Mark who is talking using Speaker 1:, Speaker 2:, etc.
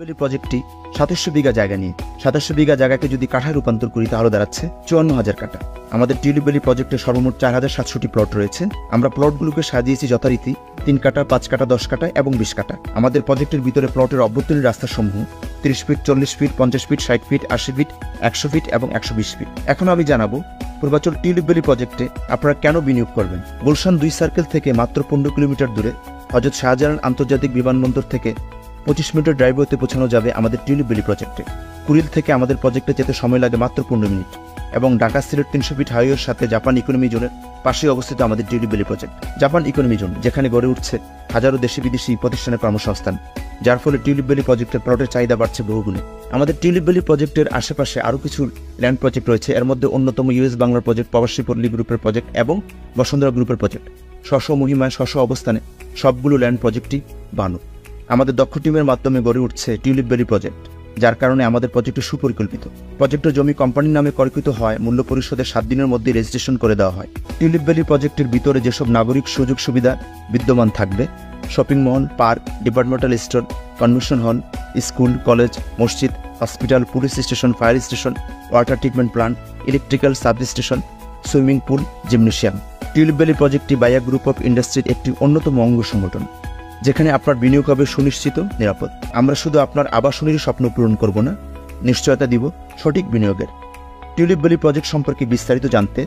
Speaker 1: Valley প্রজেক্টটি 2700 বিঘা জায়গা নিয়ে 2700 বিঘা জায়গাকে যদি কাঠায় রূপান্তর করি তাহলে দাঁড়াচ্ছে 54,000 কাঠা। আমাদের টিউলিপ ভ্যালি প্রজেক্টে সর্বমোট 4700টি প্লট রয়েছে। আমরা প্লটগুলোকে সাজিয়েছি যথারীতি 3 কাঠা, 5 কাঠা, 10 কাঠা এবং 20 কাঠা। আমাদের প্রজেক্টের ভিতরে প্লটের অভ্যন্তরীণ রাস্তাসমূহ 30 feet, 40 feet, 50 feet, 60 feet, 80 feet, 100 feet এবং 120 ফিট। এখন আমি জানাবো পূর্বাচল টিউলিপ ভ্যালি প্রজেক্টে আপনারা কেন বিনিয়োগ করবেন। গুলশান 2 সার্কেল থেকে মাত্র 15 কিলোমিটার দূরে হযরত শাহজালাল আন্তর্জাতিক বিমানবন্দর থেকে 25 মিনিটের ড্রাইভওয়েতে পৌঁছানো যাবে আমাদের টিউলিপ ভ্যালি প্রজেক্টে। কুড়িল থেকে আমাদের প্রজেক্টে যেতে সময় লাগে মাত্র 15 মিনিট এবং ঢাকা সিলেট 300 ফিট হাইওয়ের সাথে জাপান ইকোনমি জোনের পাশে অবস্থিত আমাদের tulip valley project. Japan economy zone যেখানে গড়ে উঠছে হাজারো দেশি বিদেশি প্রতিষ্ঠানের কর্মসংস্থান, যার ফলে টিউলিপ ভ্যালি প্রজেক্টের প্লটের চাহিদা বাড়ছে বহুগুণে। আমাদের টিউলিপ ভ্যালি প্রজেক্টের আশেপাশে আরও কিছু ল্যান্ড প্রজেক্ট রয়েছে। এর মধ্যে অন্যতম ইউএস বাংলার প্রজেক্ট, প্রবাসী পল্লী গ্রুপের প্রজেক্ট এবং বসুন্ধরা গ্রুপের প্রজেক্ট। স্ব মহিমায় স্ব অবস্থানে সবগুলো ল্যান্ড প্রজেক্টই বানু। আমাদের দক্ষ টিমের মাধ্যমে গড়ে উঠছে টিউলিপ ভ্যালি প্রজেক্ট, যার কারণে আমাদের প্রজেক্টটি সুপরিকল্পিত। প্রজেক্টের জমি কোম্পানির নামে ক্রয়কৃত হয়, মূল্য পরিশোধের 7 দিনের মধ্যে রেজিস্ট্রেশন করে দেওয়া হয়। টিউলিপ ভ্যালি প্রজেক্টের ভিতরে যেসব নাগরিক সুযোগ সুবিধা বিদ্যমান থাকবে, shopping mall, park, departmental store, convention hall, school, college, মসজিদ, hospital, police station, fire station, water treatment plant, electrical sub station, swimming pool, gymnasium. Tulip valley প্রজেক্টটি বায়া গ্রুপ অফ ইন্ডাস্ট্রির একটি অন্যতম অঙ্গ সংগঠন, যেখানে আপনার বিনিয়োগ হবে সুনিশ্চিত, নিরাপদ। আমরা শুধু আপনার আবাসনেরই স্বপ্ন পূরণ করব না, নিশ্চয়তা দিব সঠিক বিনিয়োগের। টিউলিপ ভ্যালি প্রজেক্ট সম্পর্কে বিস্তারিত জানতে